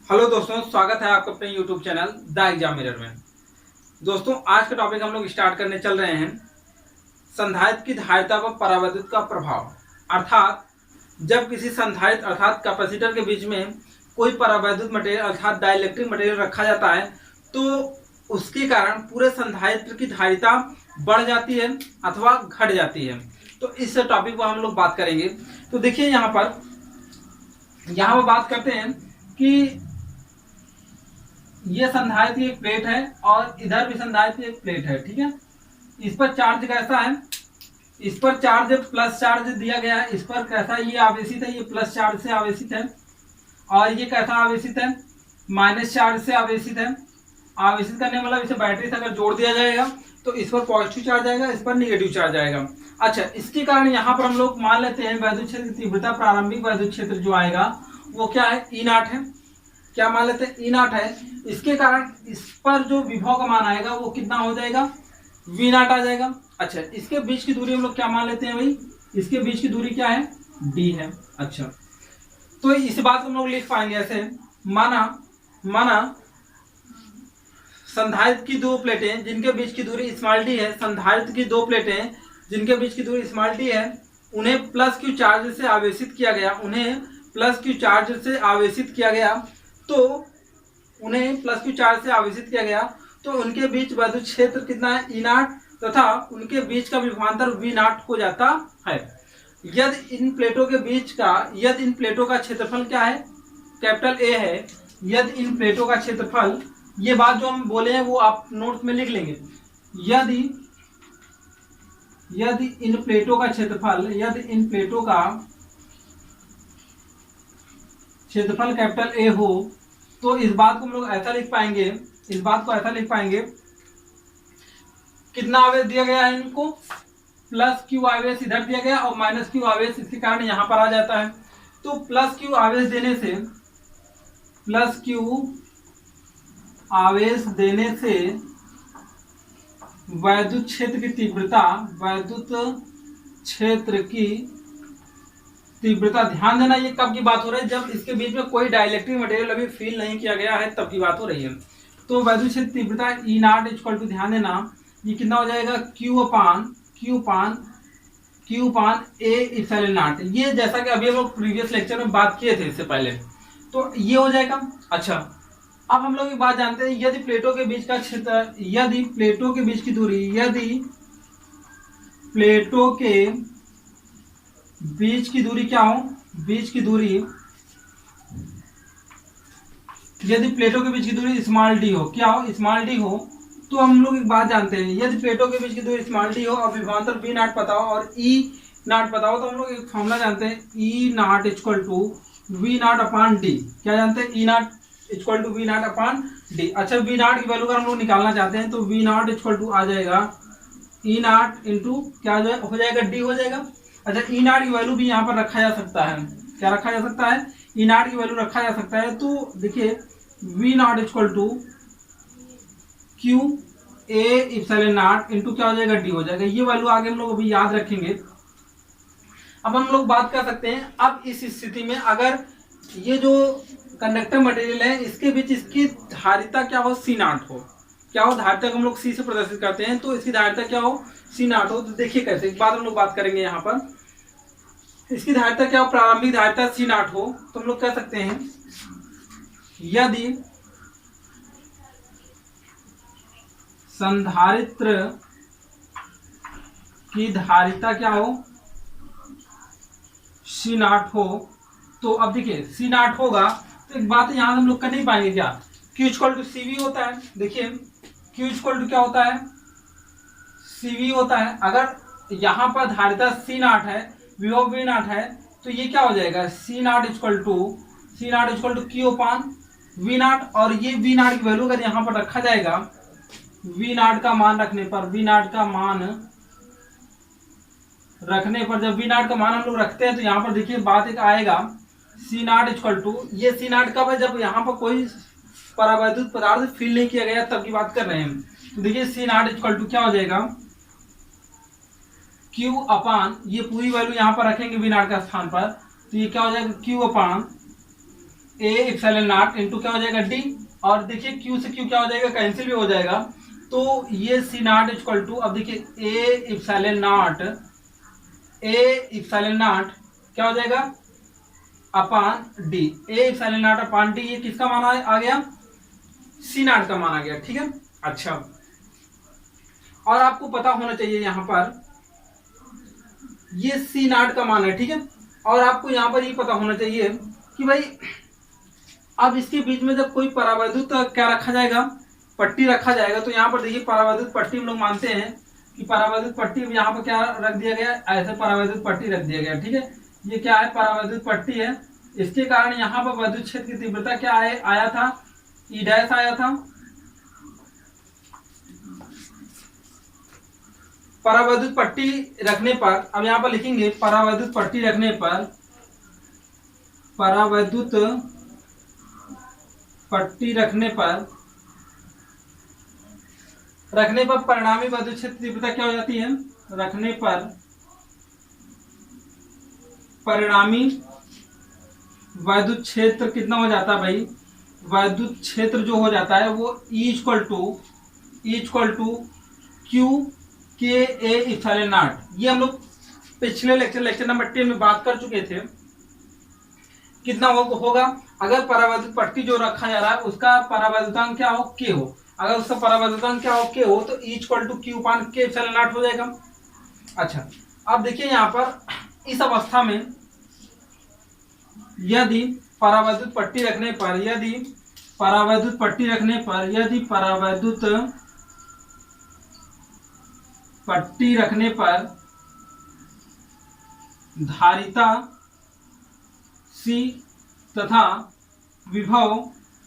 Hello दोस्तों, स्वागत है आपका अपने YouTube channel the exam mirror में। दोस्तों, आज का टॉपिक हम लोग स्टार्ट करने चल रहे हैं संधारित्र की धारिता पर परावैद्युत का प्रभाव। अर्थात जब किसी संधारित्र अर्थात कैपेसिटर के बीच में कोई परावैद्युत मटेरियल अर्थात डाइलेक्ट्रिक मटेरियल रखा जाता है तो उसके कारण पूरे संधारित्र की धारिता बढ़ जाती है अथवा घट जाती है। तो इस टॉपिक पर हम लोग बात करेंगे। तो देखिए यहाँ पर बात करते हैं कि ये संधारित्र की एक प्लेट है और इधर भी संधारित्र की एक प्लेट है। ठीक है, इस पर चार्ज कैसा है, इस पर चार्ज प्लस चार्ज दिया गया है। इस पर कैसा, ये आवेशित है, ये प्लस चार्ज से आवेशित है। और ये कैसा आवेशित है, माइनस चार्ज से आवेशित है। आवेशित करने वाला इसे बैटरी से अगर जोड़ दिया जाएगा तो इस पर पॉजिटिव चार्ज आएगा, इस पर निगेटिव चार्ज आएगा। अच्छा, इसके कारण यहाँ पर हम लोग मान लेते हैं वैद्युत क्षेत्र की तीव्रता, प्रारंभिक वैद्युत क्षेत्र जो आएगा वो क्या है, E0 है। क्या मान लेते हैं, E0 है। इसके कारण इस पर जो विभव का मान आएगा वो कितना हो जाएगा, V0 आ जाएगा। अच्छा, इसके बीच की दूरी हम लोग क्या मान लेते हैं भाई, इसके बीच की दूरी क्या है, D है। अच्छा, तो इस बात को हम लोग लिख पाएंगे ऐसे, माना संधारित्र की दो प्लेटें जिनके बीच की दूरी स्मॉल d है, संधारित्र की दो प्लेटें जिनके बीच की दूरी स्मॉल d है, उन्हें प्लस क्यू चार्ज से आवेशित किया गया, तो उनके बीच वैद्युत क्षेत्र कितना है, E0, तथा उनके बीच का विभवांतर V0 हो जाता है। यदि इन प्लेटों का क्षेत्रफल क्या है, कैपिटल A है। यदि इन प्लेटों का क्षेत्रफल, ये बात जो हम बोले हैं वो आप नोट्स में लिख लेंगे। यदि इन प्लेटों का क्षेत्रफल कैपिटल A हो तो इस बात को हम लोग ऐसा लिख पाएंगे, कितना आवेश दिया गया है इनको, प्लस क्यू आवेश इधर दिया गया और माइनस क्यू आवेश इसके कारण यहाँ पर आ जाता है। तो प्लस क्यू आवेश देने से वैद्युत क्षेत्र की तीव्रता, ध्यान देना ये कब की बात हो रही है, जब इसके बीच में कोई डाइलेक्ट्रिक मटेरियल अभी फील नहीं किया गया है तब की बात हो रही है। तो वैद्युत क्षेत्र तीव्रता E0 इक्वल टू, ध्यान देना ये कितना हो जाएगा, Q upon A epsilon not. ये जैसा कि अभी हम लोग प्रीवियस लेक्चर में बात किए थे इससे पहले, तो ये हो जाएगा। अच्छा, अब हम लोग एक बात जानते हैं, यदि प्लेटों के बीच का क्षेत्र, यदि प्लेटों के बीच की दूरी क्या हो, यदि प्लेटों के बीच की दूरी स्मॉल d हो, क्या हो, स्मॉल d हो, तो हम लोग एक बात जानते हैं, यदि प्लेटों के बीच की दूरी स्मॉल d हो और विभवांतर V0 पता हो और E0 पता हो तो हम लोग एक फॉर्मूला जानते हैं, E0 equal to V0 upon D। क्या जानते हैं, E0 equal to V0 upon D। अच्छा, V0 की वैल्यू अगर हम लोग निकालना चाहते हैं तो V0 इक्वल टू आ जाएगा E0 इंटू क्या हो जाएगा, D हो जाएगा। अच्छा, E0 की वैल्यू भी यहाँ पर रखा जा सकता है, क्या रखा जा सकता है, E0 की वैल्यू रखा जा सकता है। तो देखिए V0 equal to Q A epsilon naught into क्या हो जाएगा, D हो जाएगा। ये वैल्यू आगे हम लोग अभी याद रखेंगे। अब हम लोग बात कर सकते हैं, अब इस स्थिति में अगर ये जो कंडक्टर मटेरियल है इसके बीच इसकी धारिता क्या हो, C0 हो, क्या हो, धारिता को हम लोग C से प्रदर्शित करते हैं, तो इसकी धारिता क्या हो, C0 हो। तो देखिए कैसे, एक बात हम लोग बात करेंगे, यहाँ पर इसकी धारिता क्या हो, प्रारंभिक धारिता C0 हो, तो हम लोग कह सकते हैं यदि संधारित्र की धारिता क्या हो, C0 हो, तो अब देखिए C0 होगा तो एक बात यहाँ हम लोग कर नहीं पाएंगे, क्या Q इक्वल टू CV होता है। देखिए Q इक्वल टू क्या होता है, CV होता है। अगर यहाँ पर धारिता C0 है, विभव V0 है, तो ये क्या हो जाएगा, C0 equal to Q upon V0। और ये V0 की वैल्यू अगर यहाँ पर रखा जाएगा, V0 का मान रखने पर, जब V0 का मान हम लोग रखते हैं तो यहाँ पर देखिए बात एक आएगा, C0 इक्वल टू, ये C0 कब है, जब यहाँ पर कोई परावैद्युत पदार्थ फील नहीं किया गया तब की बात कर रहे हैं। तो देखिए C0 इक्वल टू क्या हो जाएगा, Q अपान, ये पूरी वैल्यू यहाँ पर रखेंगे V0 का स्थान पर, तो ये क्या हो जाएगा, Q अपान ए इप्सिलॉन नॉट इंटू क्या हो जाएगा डी, और देखिए क्यू से क्यू क्या हो जाएगा, कैंसिल भी हो जाएगा, तो ये सी नॉट इक्वल टू, अब देखिए ए इप्सिलॉन नॉट क्या हो जाएगा upon D, A epsilon nought upon D, ये किसका मान आ गया, सी नॉट का मान आ गया, ठीक है। अच्छा, और आपको पता होना चाहिए यहाँ पर ये सी नॉट का मान है, ठीक है, और आपको यहाँ पर ये पता होना चाहिए कि भाई अब इसके बीच में जब कोई परावैद्युत क्या रखा जाएगा, पट्टी रखा जाएगा, तो यहाँ पर देखिए परावैद्युत पट्टी हम लोग मानते हैं कि परावैद्युत पट्टी यहाँ पर क्या रख दिया गया, ऐसे परावैद्युत पट्टी रख दिया गया, ठीक है। ये क्या है, परावैद्युत पट्टी है, इसके कारण यहाँ पर वैद्युत क्षेत्र की तीव्रता क्या आया था, ई डैश आया था। परावैद्युत पट्टी रखने पर, अब यहाँ पर लिखेंगे परावैद्युत पट्टी रखने पर, परावैद्युत पट्टी रखने पर परिणामी वैद्युत क्षेत्र तीव्रता क्या हो जाती है, रखने पर परिणामी वैद्युत क्षेत्र कितना हो जाता है भाई, वैद्युत क्षेत्र जो हो जाता है वो E इक्वल टू क्यू के ए इप्सिलॉन नॉट, ये हम लोग पिछले लेक्चर नंबर 10 में बात कर चुके थे। कितना होगा, अगर परावैद्युत पट्टी जो रखा जा रहा है उसका परावैद्युतांक क्या हो, के हो, अगर उसका परावैद्युतांक क्या हो, के हो, तो E इक्वल टू क्यू अपान के इप्सिलॉन नॉट हो जाएगा। अच्छा, अब देखिए यहाँ पर इस अवस्था में यदि परावैद्युत पट्टी रखने पर, धारिता C तथा विभव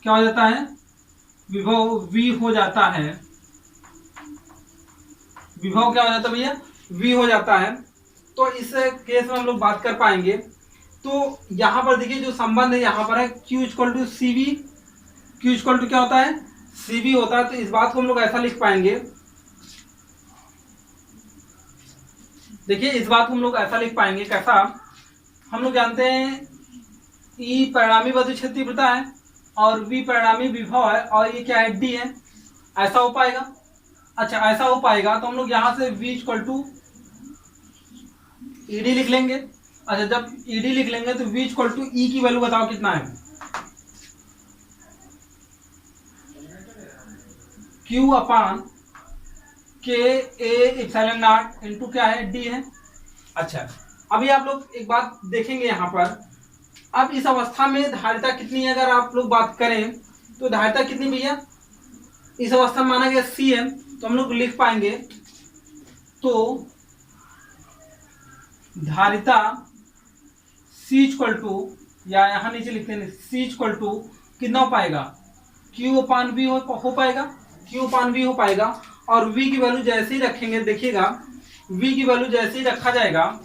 क्या हो जाता है, विभव V हो जाता है, विभव क्या हो जाता है भैया, V हो जाता है, तो इस केस में हम लोग बात कर पाएंगे। तो यहाँ पर देखिए जो संबंध है यहाँ पर है Q equal to C V, Q equal to क्या होता है, CV होता है, तो इस बात को हम लोग ऐसा लिख पाएंगे, देखिए इस बात को हम लोग ऐसा लिख पाएंगे, कैसा, हम लोग जानते हैं E परिणामी वैद्युत क्षेत्र तीव्रता है और V परिणामी विभव है और ये क्या है, D है, ऐसा हो पाएगा। अच्छा, ऐसा हो पाएगा तो हम लोग यहाँ से V इक्वल टू ED लिख लेंगे। अच्छा, जब ED लिख लेंगे तो V इक्वल टू E की वैल्यू बताओ कितना है, Q अपान के ए इप्सिलॉन नॉट इंटू क्या है, D है। अच्छा, अभी आप लोग एक बात देखेंगे यहाँ पर, अब इस अवस्था में धारिता कितनी है, अगर आप लोग बात करें तो धारिता कितनी भैया, इस अवस्था में माना गया C है, तो हम लोग लिख पाएंगे, तो धारिता C इक्वल टू, या यहाँ नीचे लिखते हैं C इक्वल टू कितना हो पाएगा, Q अपान V हो पाएगा, Q अपान V हो पाएगा, और V की वैल्यू जैसे ही रखेंगे, देखिएगा V की वैल्यू जैसे ही रखा जाएगा,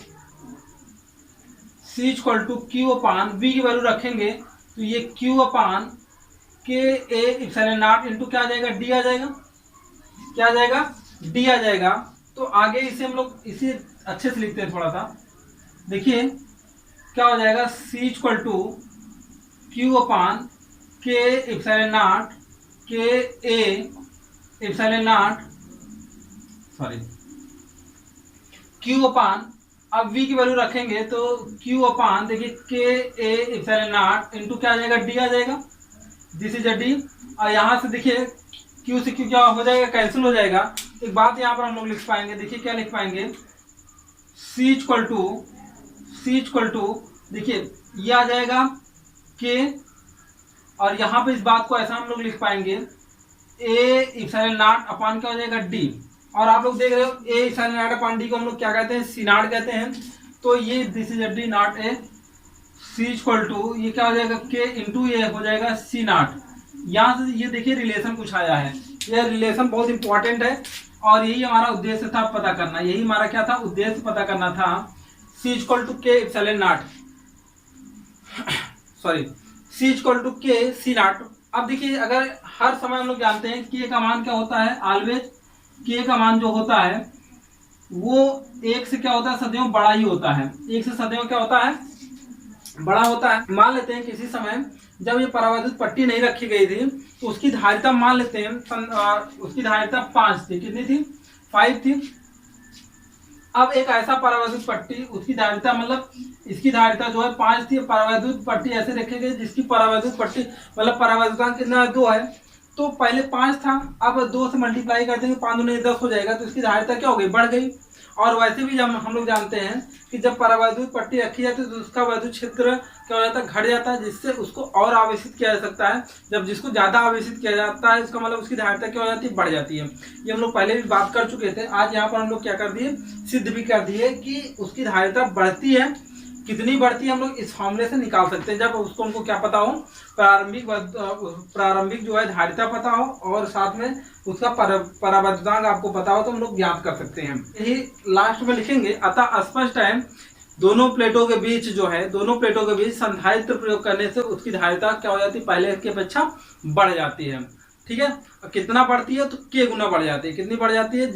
C equal to Q upon V की वैल्यू रखेंगे तो ये Q अपान के ए इप्सिलॉन नॉट इंटू क्या आ जाएगा, D आ जाएगा, क्या आ जाएगा, D आ जाएगा। तो आगे इसे हम लोग इसे अच्छे से लिखते हैं थोड़ा सा, देखिए क्या हो जाएगा, C इक्वल टू Q अपान के इप्सिलॉन नॉट, के ए इप्सिलॉन नॉट, सॉरी, Q अपान, अब V की वैल्यू रखेंगे तो Q अपान, देखिए के ए इप्सिलॉन नॉट इंटू क्या आ जाएगा, D आ जाएगा, दिस इज अ D, और यहाँ से देखिए Q से Q क्या हो जाएगा, कैंसिल हो जाएगा। एक बात यहाँ पर हम लोग लिख पाएंगे, देखिए क्या लिख पाएंगे, C इक्वल टू देखिए ये आ जाएगा K, और यहाँ पे इस बात को ऐसा हम लोग लिख पाएंगे ए इप्सिलॉन नॉट अपान क्या हो जाएगा, D, और आप लोग देख रहे हो ए इप्सिलॉन नॉट अपान D को हम लोग क्या कहते हैं, C नॉट कहते हैं, तो ये this is D not A, C equal to ये क्या हो जाएगा, K इंटू ये हो जाएगा C नॉट। यहाँ से ये देखिए रिलेशन कुछ आया है, यह रिलेशन बहुत इंपॉर्टेंट है और यही हमारा उद्देश्य था पता करना, यही हमारा क्या था, उद्देश्य पता करना था, C equal to K epsilon naught, sorry, C equal to K C naught. अब देखिए अगर हर समय हम लोग जानते हैं K का मान क्या होता है, ऑलवेज K का मान जो होता है वो एक से क्या होता है, सदैव बड़ा ही होता है, एक से सदैव क्या होता है, बड़ा होता है। मान लेते हैं किसी समय जब ये परावैद्युत पट्टी नहीं रखी गई थी तो उसकी धारिता मान लेते हैं उसकी धारिता 5 थी। कितनी थी? 5 थी। अब एक ऐसा परावैद्युत पट्टी, उसकी धारिता मतलब इसकी धारिता जो है 5 थी, परावैद्युत पट्टी ऐसे रखी गई जिसकी परावैद्युत पट्टी मतलब परावैद्युतांक कितना 2 है, तो पहले 5 था, अब 2 से मल्टीप्लाई कर देंगे, 5 दूनी 10 हो जाएगा, तो इसकी धारिता क्या हो गई? बढ़ गई। और वैसे भी जब हम लोग जानते हैं कि जब परावैद्युत पट्टी रखी जाती है तो उसका वैद्युत क्षेत्र क्या हो जाता है? घट जाता है, जिससे उसको और आवेशित किया जा सकता है। जब जिसको ज्यादा आवेशित किया जाता है इसका मतलब उसकी धारिता क्या हो जाती है? बढ़ जाती है। ये हम लोग पहले भी बात कर चुके थे। आज यहाँ पर हम लोग क्या कर दिए? सिद्ध भी कर दिए कि उसकी धारिता बढ़ती है। कितनी बढ़ती है हम लोग इस फॉर्मूले से निकाल सकते हैं, जब उसको हमको क्या पता हो? प्रारंभिक जो है धारिता पता हो और साथ में उसका परावैद्युतांक आपको पता हो तो हम लोग ज्ञात कर सकते हैं। यही लास्ट में लिखेंगे। अतः स्पष्ट है दोनों प्लेटों के बीच जो है, दोनों प्लेटों के बीच संधारित्र प्रयोग करने से उसकी धारिता क्या हो जाती है? पहले की अपेक्षा बढ़ जाती है। ठीक है, कितना बढ़ती है? तो k गुना बढ़ जाती है। कितनी बढ़ जाती है?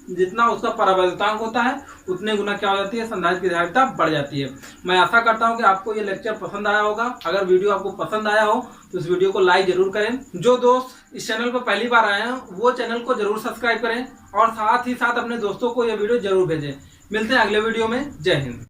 जितना उसका परावैद्युतांक होता है उतने गुना क्या हो जाती है? संधारित्र की धारिता बढ़ जाती है। मैं आशा करता हूं कि आपको ये लेक्चर पसंद आया होगा। अगर वीडियो आपको पसंद आया हो तो इस वीडियो को लाइक जरूर करें। जो दोस्त इस चैनल पर पहली बार आए हैं वो चैनल को जरूर सब्सक्राइब करें और साथ ही साथ अपने दोस्तों को यह वीडियो जरूर भेजें। मिलते हैं अगले वीडियो में। जय हिंद।